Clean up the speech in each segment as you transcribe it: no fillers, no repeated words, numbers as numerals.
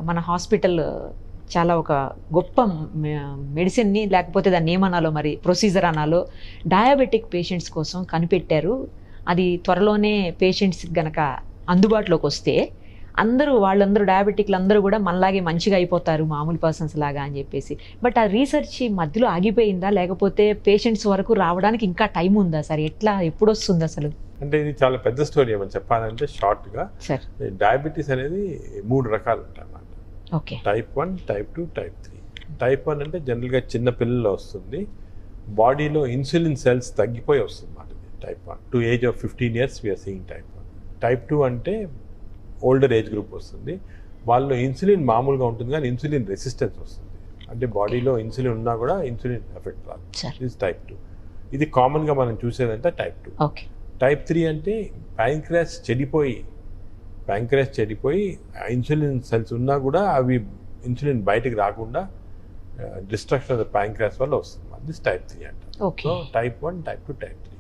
మన హాస్పిటల్ చాలా ఒక గొప్ప మెడిసిన్ని, లేకపోతే దాన్ని ఏమనాలో మరి ప్రొసీజర్ అనాలో, డయాబెటిక్ పేషెంట్స్ కోసం కనిపెట్టారు. అది త్వరలోనే పేషెంట్స్ గనక అందుబాటులోకి వస్తే వాళ్ళందరూ డయాబెటిక్లు అందరూ కూడా మనలాగే మంచిగా అయిపోతారు మామూలు పర్సన్స్ లాగా అని చెప్పేసి. బట్ ఆ రీసెర్చ్ మధ్యలో ఆగిపోయిందా, లేకపోతే పేషెంట్స్ వరకు రావడానికి ఇంకా టైం ఉందా సార్? ఎప్పుడు వస్తుంది అసలు? అంటే ఇది చాలా పెద్ద స్టోరీ ఏమని చెప్పాలంటే షార్ట్గా, డయాబెటీస్ అనేది 3 రకాలు ఉంటాయి అన్నమాట. Okay. Type 1, type 2, type 3. Type 1 అంటే జనరల్గా చిన్న పిల్లల్లో వస్తుంది, బాడీలో ఇన్సులిన్ సెల్స్ తగ్గిపోయి వస్తుంది అన్నమాట. Type 1 to age of 15 years we are seeing type 1. Type 2 అంటే ఓల్డర్ ఏజ్ గ్రూప్ వస్తుంది, వాళ్ళలో ఇన్సులిన్ మామూలుగా ఉంటుంది కానీ ఇన్సులిన్ రెసిస్టెన్స్ వస్తుంది, అంటే బాడీలో ఇన్సులిన్ ఉన్నా కూడా ఇన్సులిన్ ఎఫెక్ట్ రాదు. ఇది టైప్ 2. ఇది కామన్గా మనం చూసేదంటే టైప్ 2. టైప్ 3 అంటే ప్యాంక్రియాస్ చెడిపోయి ఇన్సులిన్ సెల్స్ ఉన్నా కూడా అవి ఇన్సులిన్ బయటకు రాకుండా డిస్ట్రక్షన్ ఆఫ్ ద ప్యాంక్రియాస్ వల్ల వస్తుంది. దిస్ టైప్ 3 అంట. So type 1, type 2, type 3.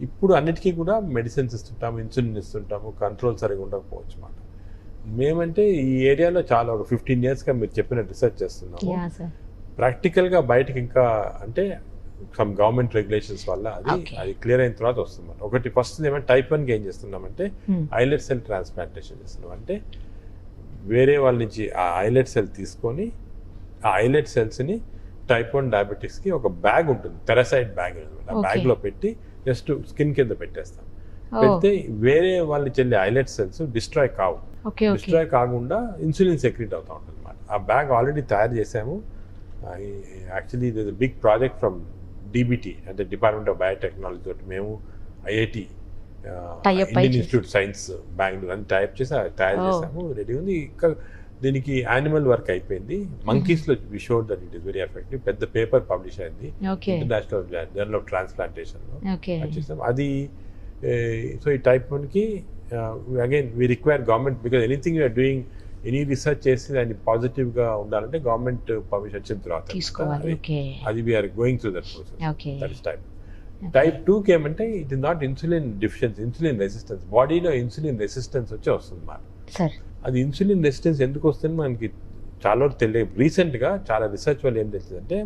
ఇప్పుడు అన్నిటికీ కూడా మెడిసిన్స్ ఇస్తుంటాము, ఇన్సులిన్ ఇస్తుంటాము, కంట్రోల్ సరిగా ఉండకపోవచ్చు అన్నమాట. మేమంటే ఈ ఏరియాలో చాలా ఒక 15 yearsగా మీరు చెప్పిన రీసెర్చ్ చేస్తున్నాము. ప్రాక్టికల్గా బయటకి ఇంకా అంటే సమ్ గవర్నమెంట్ రెగ్యులేషన్స్ వల్ల అది క్లియర్ అయిన తర్వాత వస్తుంది. ఒకటి ఫస్ట్ ఏమంటే టైప్ 1కి ఏం చేస్తున్నామంటే ఐలెట్ సెల్ ట్రాన్స్ప్లాంటేషన్ చేస్తున్నాం. అంటే వేరే వాళ్ళ నుంచి ఆ ఐలెట్ సెల్ తీసుకొని ఆ ఐలెట్ సెల్స్ని టైప్ 1 డయాబెటిక్స్కి ఒక బ్యాగ్ ఉంటుంది, తెరసైడ్ బ్యాగ్, ఆ బ్యాగ్లో పెట్టి జస్ట్ స్కిన్ కింద పెట్టేస్తాం. పెడితే వేరే వాళ్ళు చెల్లి ఐలెట్ సెల్స్ డిస్ట్రాయ్ కాకుండా ఇన్సులిన్ సెక్రెట్ అవుతూ ఉంటుంది అన్నమాట. ఆ బ్యాగ్ ఆల్రెడీ తయారు చేసాము. యాక్చువల్లీ ఇది బిగ్ ప్రాజెక్ట్ ఫ్రమ్ డిబిటీ అంటే డిపార్ట్మెంట్ ఆఫ్ బయోటెక్నాలజీ తోటి మేము IIT Indian institute science Bengaluru అని టైప్ చేసి తయారు చేసాము, రెడీ ఉంది. ఇంకా దీనికి యానిమల్ వర్క్ అయిపోయింది, మంకీస్లో we showed that it is very effective. పెద్ద పేపర్ పబ్లిష్ అయింది ఇంటర్నేషనల్ జర్నల్ ఆఫ్ ట్రాన్స్ప్లాంటేషన్లో చేసాం అది. సో ఈ టైప్ 1కి again we require government, because anything you're doing any research చేసి దాన్ని పాజిటివ్గా ఉండాలంటే గవర్నమెంట్ పర్మిషన్ వచ్చిన తర్వాత అది we're going through that process. That is type. Type 2కి ఏమంటే it is not insulin deficiency, insulin resistance. బాడీలో ఇన్సులిన్ రెసిస్టెన్స్ వస్తుంది అన్నమాట. అది ఇన్సులిన్ రెసిస్టెన్స్ ఎందుకు వస్తుంది మనకి చాలా తెలియదు. రీసెంట్గా చాలా రీసెర్చ్ వల్ల ఏం తెలిసిందంటే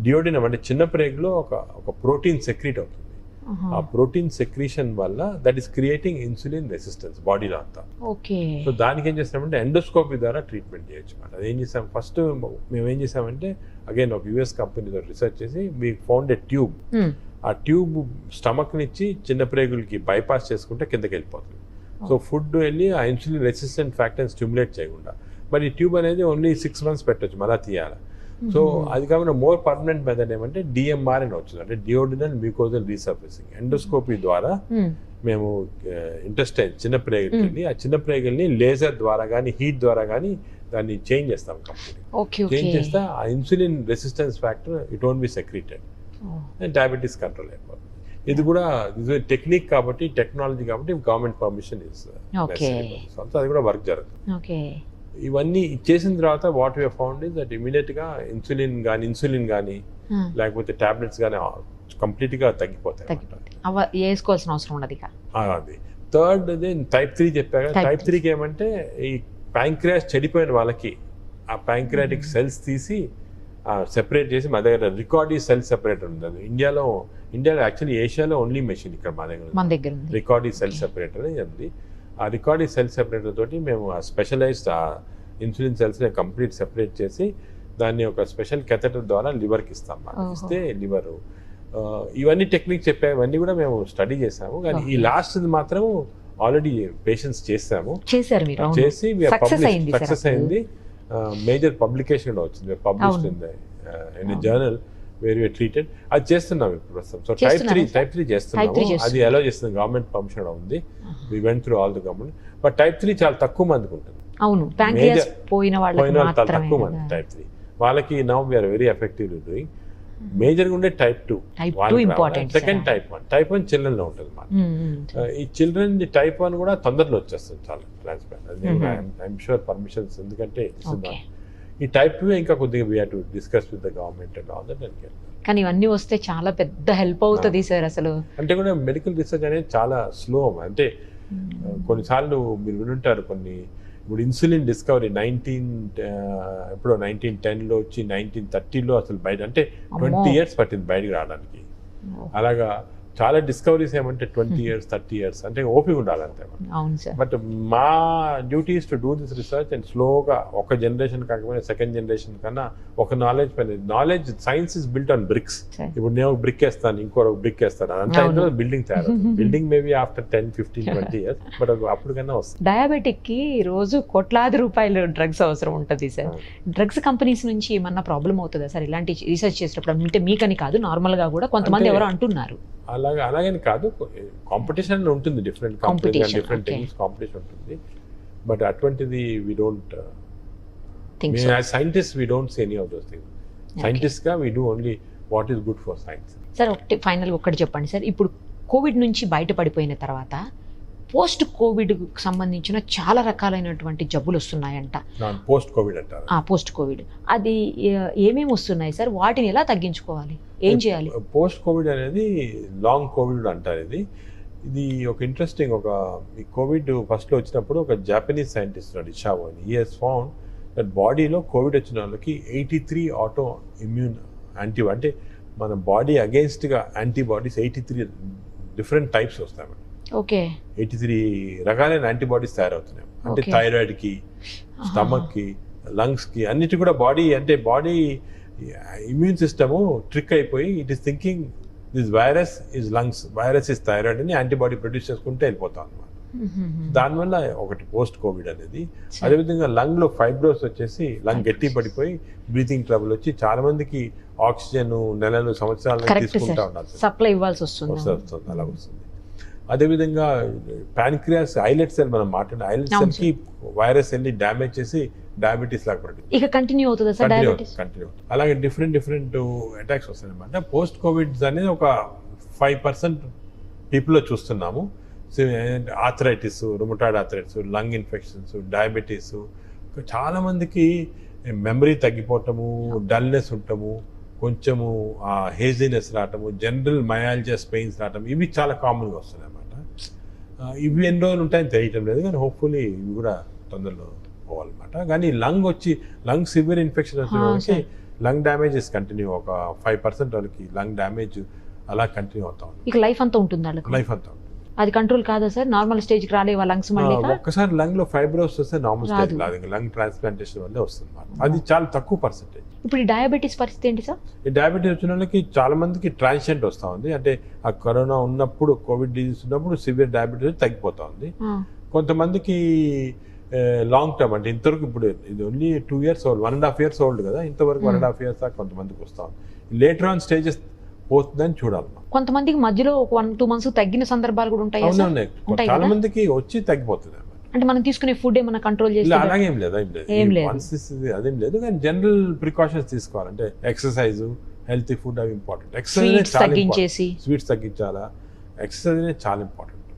డియోడినం అంటే చిన్న ప్రేగులో ఒక ప్రోటీన్ సెక్రీట్ అవుతుంది. ఆ ప్రోటీన్ సెక్రీషన్ వల్ల that is creating insulin resistance బాడీలో అంతా. సో దానికి ఏం చేస్తామంటే ఎండోస్కోపీ ద్వారా ట్రీట్మెంట్ చేయొచ్చు అన్నమాట. అది ఏం చేసాం ఫస్ట్ మేము ఏం చేసామంటే అగైన్ ఒక యుఎస్ కంపెనీతో రీసెర్చ్ చేసి వీ ఫౌండ్ ఎ ట్యూబ్. ఆ ట్యూబ్ స్టమక్ నుంచి చిన్న ప్రేగులకి బైపాస్ చేసుకుంటే కిందకి వెళ్ళిపోతుంది. సో ఫుడ్ వెళ్ళి ఆ ఇన్సులిన్ రెసిస్టెంట్ ఫ్యాక్టర్ని స్టిమ్యులేట్ చేయకుండా. బట్ ఈ ట్యూబ్ అనేది ఓన్లీ 6 months పెట్టచ్చు, మళ్ళీ తీయాలి. సో అది కాకుండా మోర్ పర్మనెంట్ మెథడ్ ఏమంటే డిఎంఆర్ అని వచ్చింది, అంటే డియోడినల్ మ్యూకోజల్ రీసర్ఫేసింగ్. ఎండోస్కోపీ ద్వారా మేము ఇంటెస్టైన్ చిన్న ప్రేగులకి వెళ్ళి ఆ చిన్న ప్రేగుల్ని లేజర్ ద్వారా కానీ హీట్ ద్వారా కానీ దాన్ని చేంజ్ చేస్తాం. కంప్లీట్ చేంజ్ చేస్తే ఆ insulin resistance factor it won't be secreted, diabetes control అయిపోతుంది. ఇది కూడా టెక్నిక్ కాబట్టి, టెక్నాలజీ కాబట్టి గవర్నమెంట్ పర్మిషన్ ఇస్ అది కూడా వర్క్ జరుగుతుంది. ఇవన్నీ చేసిన తర్వాత what we found is that ఇమీడియట్గా ఇన్సులిన్ కానీ లేకపోతే టాబ్లెట్స్ కానీ కంప్లీట్గా తగ్గిపోతాయి. వేసుకోవాల్సిన అవసరం ఉండదు. అది థర్డ్ టైప్ 3 చెప్పాక. టైప్ 3కి ఏమంటే ఈ ప్యాంక్రియాస్ చెడిపోయిన వాళ్ళకి ఆ ప్యాంక్రియాటిక్ సెల్స్ తీసి సెపరేట్ చేసి మా దగ్గర రికార్డీ సెల్ సెపరేటర్ ఉంది. అది ఇండియాలో యాక్చువల్లీ ఏషియాలో ఓన్లీ మెషిన్ ఇక్కడ మా దగ్గర రికార్డీ సెల్ సెపరేటర్ ఉంది. ఆ రికార్డీ సెల్ సెపరేటర్ తోటి మేము ఆ స్పెషలైజ్డ్ ఇన్సులిన్ సెల్స్ని కంప్లీట్ సెపరేట్ చేసి దాన్ని ఒక స్పెషల్ కెథెటర్ ద్వారా లివర్కి ఇస్తాం. ఇస్తే లివర్ ఇవన్నీ టెక్నిక్ చెప్పేవన్నీ కూడా మేము స్టడీ చేసాము. కానీ ఈ లాస్ట్ మాత్రం ఆల్రెడీ పేషెంట్స్ చేసి సక్సెస్ అయింది. మేజర్ పబ్లికేషన్ కూడా వచ్చింది, published in journal where you're treated. అది చేస్తున్నాం ఇప్పుడు ప్రస్తుతం. సో టైప్ 3 చేస్తున్నాము. అది ఎలా చేస్తుంది, గవర్నమెంట్ పర్మిషన్ ఉంది. We went through all the government. But type 3 చాలా తక్కువ మందికి ఉంటుంది. పోయిన వాళ్ళు తక్కువ మంది టైప్ 3 వాళ్ళకి. Now we are very effectively doing. మేజర్గా ఉండే టైప్ 2, సెకండ్ టైప్ 1. టైప్ 1 చిల్డ్రన్లో ఉంటుంది మాట. ఈ చిల్డ్రన్ టైప్ 1 కూడా తొందరలో వచ్చేస్తుంది చాలా ట్రాన్స్ప్లాంట్. ఐఎమ్ షూర్ పర్మిషన్స్, ఎందుకంటే ఈ టైప్ 2 ఇంకా కొద్దిగా we have to discuss with the government and all that. కానీ ఇవన్నీ వస్తే చాలా పెద్ద హెల్ప్ అవుతుంది సార్. అసలు అంటే కూడా మెడికల్ రీసెర్చ్ అనేది చాలా స్లో. అంటే కొన్నిసార్లు మీరు వినుంటారు కొన్ని ఇప్పుడు ఇన్సులిన్ డిస్కవరీ 1910లో వచ్చి 1930లో అసలు బయట, అంటే 20 years పట్టింది బయటకు రావడానికి. అలాగా చాలా డిస్కవరీస్ ఏమంటే 20 years 30 years అంటే ఓపిక ఉండాలంతే. బట్ మా duty is to do this research and స్లోగా ఒక జనరేషన్ కాకపోయినా సెకండ్ జనరేషన్ కన్నా ఒక నాలెడ్జ్ పైన, knowledge science is built on bricks. ఇప్పుడు నేను ఒక బ్రిక్ వేస్తాను, ఇంకో బ్రిక్ వేస్తాను, అంతా బిల్డింగ్ తయారు. Building maybe after 10, 15, 20 years, but అప్పటికన్నా వస్తుంది. డయాబెటిక్ కి రోజు కోట్లాది రూపాయలు డ్రగ్స్ అవసరం ఉంటుంది సార్. డ్రగ్స్ కంపెనీస్ నుంచి ఏమన్నా ప్రాబ్లం అవుతుందా సార్ ఇలాంటి రీసెర్చ్ చేసేటప్పుడు? అంటే మీకని కాదు, నార్మల్ గా కూడా కొంతమంది ఎవరో అంటున్నారు. అలాగని కాదు, కాంపిటీషన్ ఉంటుంది, different companies different techniques competition ఉంటుంది. బట్ అటువంటిది we don't, scientist we don't say any of those things. Scientist గా we do only what is good for science. Sir ఒకటి ఫైనల్ ఒకటి చెప్పండి సార్, ఇప్పుడు కోవిడ్ నుంచి బయటపడిపోయిన తర్వాత పోస్ట్ కోవిడ్ సంబంధించిన చాలా రకాలైనటువంటి జబ్బులు వస్తున్నాయంట. పోస్ట్ కోవిడ్ అంటారు. పోస్ట్ కోవిడ్ అది ఏమేమి వస్తున్నాయి సార్? వాటిని ఎలా తగ్గించుకోవాలి, ఏం చేయాలి? పోస్ట్ కోవిడ్ అనేది లాంగ్ కోవిడ్ అంటారు. ఇది ఒక ఇంట్రెస్టింగ్, ఒక ఈ కోవిడ్ ఫస్ట్లో వచ్చినప్పుడు ఒక జాపనీస్ సైంటిస్ట్ ఇషావో అని, హీ హెస్ ఫౌండ్ దట్ బాడీలో కోవిడ్ వచ్చిన వాళ్ళకి 83 ఆటో ఇమ్యూన్ యాంటీబాడీ, అంటే మన బాడీ అగేన్స్ట్గా యాంటీబాడీస్ 83 డిఫరెంట్ టైప్స్ వస్తాయి. ఓకే, 83 రకాలైన యాంటీబాడీస్ తయారవుతున్నాయి. అంటే థైరాయిడ్కి, స్టమక్కి, లంగ్స్కి, అన్నిటి కూడా బాడీ, అంటే బాడీ ఇమ్యూన్ సిస్టము ట్రిక్ అయిపోయి it is thinking this virus is lungs, virus is thyroid అని యాంటీబాడీ ప్రొడ్యూస్ చేసుకుంటూ వెళ్ళిపోతాం అనమాట. దానివల్ల ఒకటి పోస్ట్ కోవిడ్ అనేది. అదేవిధంగా లంగ్లో ఫైబ్రోస్ వచ్చేసి లంగ్ గట్టి పడిపోయి బ్రీతింగ్ ట్రబుల్ వచ్చి చాలా మందికి ఆక్సిజన్ నెలలు సంవత్సరాలు తీసుకుంటా ఉండాలి, సప్లై ఇవ్వాల్సి వస్తుంది, అలా వస్తుంది. అదేవిధంగా ప్యాన్క్రియాస్ ఐలెట్ సెల్, మనం మాట్లాడే ఐలెట్ సెల్ కి వైరస్ వెళ్ళి డ్యామేజ్ చేసి డయాబెటీస్ లాగా పడుతుంది. ఇక కంటిన్యూ అవుతుంది సార్ డయాబెటీస్. కంటిన్యూ అలాగే డిఫరెంట్ అటాక్స్ వస్తాయి అనమాట. పోస్ట్ కోవిడ్ అనేది ఒక 5% పీపుల్లో చూస్తున్నాము. Arthritis, rheumatoid arthritis, lung infections, diabetes, చాలా మందికి మెమరీ తగ్గిపోవటము, డల్నెస్ ఉండటము, కొంచెము హేజీనెస్ రావటము, జనరల్ మయాలజియస్ పెయిన్స్ రావటం, ఇవి చాలా కామన్గా వస్తున్నాయి అన్నమాట. ఇవి ఎన్ని రోజులు ఉంటాయని తెలియటం లేదు, కానీ హోప్ఫుల్లీ ఇవి కూడా తొందరలో పోవాలన్నమాట. కానీ లంగ్ సివియర్ ఇన్ఫెక్షన్ వచ్చిన వాళ్ళకి లంగ్ డ్యామేజ్ ఇస్ కంటిన్యూ. ఒక 5% వాళ్ళకి లంగ్ డ్యామేజ్ అలా కంటిన్యూ అవుతా ఉంది. ఇక లైఫ్ అంతా ఉంటుంది, లైఫ్ అంతా ఉంటుంది. అది కంట్రోల్ కాదా సార్? నార్మల్ స్టేజ్కి రాలేవా లంగ్స్? మళ్ళీ ఒక్కసారి లంగ్ లో ఫైబ్రోస్ వస్తే నార్మల్ స్టేజ్ రాదు, లంగ్ ట్రాన్స్ప్లాంటేషన్ వల్లే వస్తుంది. అది చాలా తక్కువ పర్సెంటేజ్. ఇప్పుడు ఈ డయాబెటీస్ పరిస్థితి ఏంటి సార్? ఈ డయాబెటీస్ వచ్చిన వాళ్ళకి చాలా మందికి ట్రాన్సియెంట్ వస్తూ ఉంది. అంటే ఆ కరోనా ఉన్నప్పుడు, కోవిడ్ డిజీజ్ ఉన్నప్పుడు సివియర్ డయాబెటీస్ తగ్గిపోతా ఉంది. కొంతమందికి లాంగ్ టర్మ్, అంటే ఇంతవరకు ఇప్పుడు ఇది only 2 years old, 1.5 years old కదా, ఇంతవరకు 1.5 years దాకా కొంతమందికి వస్తా ఉంది. లేటర్ ఆన్ స్టేజెస్ పోతుందని చూడాలి. కొంతమందికి మధ్యలో ఒక 1-2 months తగ్గిన సందర్భాలు కూడా ఉంటాయి. చాలా మందికి వచ్చి తగ్గిపోతుంది. అంటే మనం తీసుకునే ఫుడ్ ఏమైనా కంట్రోల్ చేస్తే? అలాగేం లేదు, అదేం లేదు. కానీ జనరల్ ప్రికాషన్స్ తీసుకోవాలంటే ఎక్సర్సైజ్, హెల్తీ ఫుడ్ అవి ఇంపార్టెంట్. ఎక్సర్సైజ్ తగ్గించేసి, స్వీట్స్ తగ్గించాలా, ఎక్సర్సైజ్ చాలా important.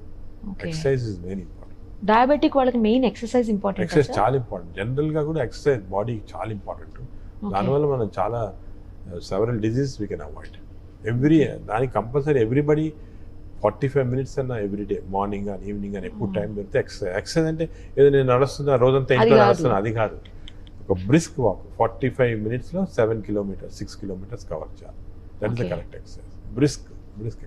Exercise is very important. Diabetic వాళ్ళకి మెయిన్ ఎక్సర్సైజ్ ఇంపార్టెంట్. ఎక్సర్సైజ్ చాలా ఇంపార్టెంట్. జనరల్ గా కూడా ఎక్సర్సైజ్ బాడీకి చాలా ఇంపార్టెంట్. దానివల్ల మనం చాలా several diseases we can avoid. దానికి కంపల్సరీ ఎవ్రీబడి 45 minutes అన్న ఎవ్రీడే, మార్నింగ్ అని ఈవినింగ్ అని ఎప్పుడు టైం పెడితే ఎక్సర్సైజ్ అంటే ఏదో నేను నడుస్తున్నా రోజంతా ఇంట్లో నడుస్తున్నా అది కాదు. ఒక brisk walk 45 minutes 7 kilometers 6 kilometers cover చేయాలి. That is the correct exercise. Brisk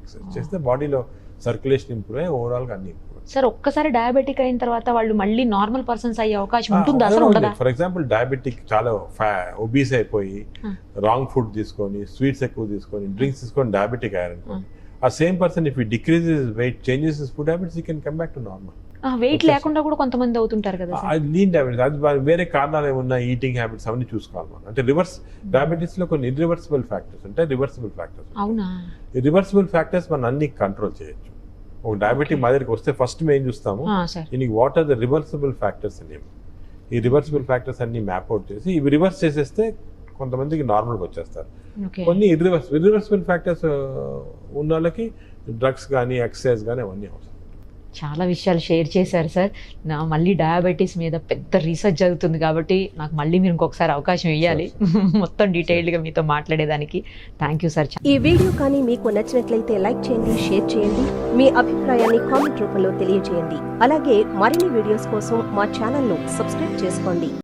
exercise చేస్తే బాడీలో సర్క్యులేషన్ ఇంప్రూవ్ అయ్యి ఓవరాల్ గా అన్ని ఇంప్రూవ్. సార్ ఒక్కసారి డయాబెటిక్ అయిన తర్వాత వాళ్ళు మళ్ళీ నార్మల్ పర్సన్స్ అయ్యే అవకాశం ఉంటుందా అసలు ఉండదా? ఫర్ ఎగ్జాంపుల్ డయాబెటిక్ చాలా ఒబీస్ అయిపోయి రాంగ్ ఫుడ్ తీసుకొని, స్వీట్స్ ఎక్కువ తీసుకొని, డ్రింక్స్ తీసుకొని డయాబెటిక్ అయ్యారనుకోండి, ఆ same person if he decreases weight, changes his food habits, he can come back to normal. Weight లేకుండా కూడా కొంతమంది అవుతుంటారు కదా సార్. లీన్ డయాబెటీస్, అది వేరే కారణాలు ఏమన్నా, ఈటింగ్ హ్యాబిట్స్ అవన్నీ చూసుకోవాలి మనం. అంటే డయాబెటీస్ లో కొన్ని ఇర్రివర్సిబుల్ ఫ్యాక్టర్స్ ఉంటాయి, రివర్సిబుల్ ఫ్యాక్టర్స్. అవునా? ఈ రివర్సిబుల్ ఫ్యాక్టర్స్ మనం అన్ని కంట్రోల్ చేయొచ్చు. ఒక డయాబెటిక్ మా దగ్గరికి వస్తే ఫస్ట్ మేము ఏం చూస్తాము, దీనికి what are the reversible factors అని. ఈ రివర్సిబుల్ ఫ్యాక్టర్స్ అన్ని మ్యాప్ అవుట్ చేసి ఇవి రివర్స్ చేసేస్తే కొంతమందికి నార్మల్గా వచ్చేస్తారు. కొన్ని ఇర్రివర్సిబుల్ ఫ్యాక్టర్స్ ఉన్న వాళ్ళకి డ్రగ్స్ కానీ ఎక్సర్సైజ్ కానీ అవన్నీ అవసరం. చాలా విషయాలు షేర్ చేశారు సార్. మళ్ళీ డయాబెటీస్ మీద పెద్ద రీసెర్చ్ జరుగుతుంది కాబట్టి నాకు మళ్ళీ మీరు ఇంకొకసారి అవకాశం ఇవ్వాలి మొత్తం డీటెయిల్డ్గా మీతో మాట్లాడేదానికి. Thank you sir. ఈ వీడియో కానీ మీకు నచ్చినట్లయితే లైక్ చేయండి, షేర్ చేయండి, మీ అభిప్రాయాన్ని కామెంట్ రూపంలో తెలియజేయండి. అలాగే మరిన్ని వీడియోస్ కోసం మా ఛానల్ను సబ్స్క్రైబ్ చేసుకోండి.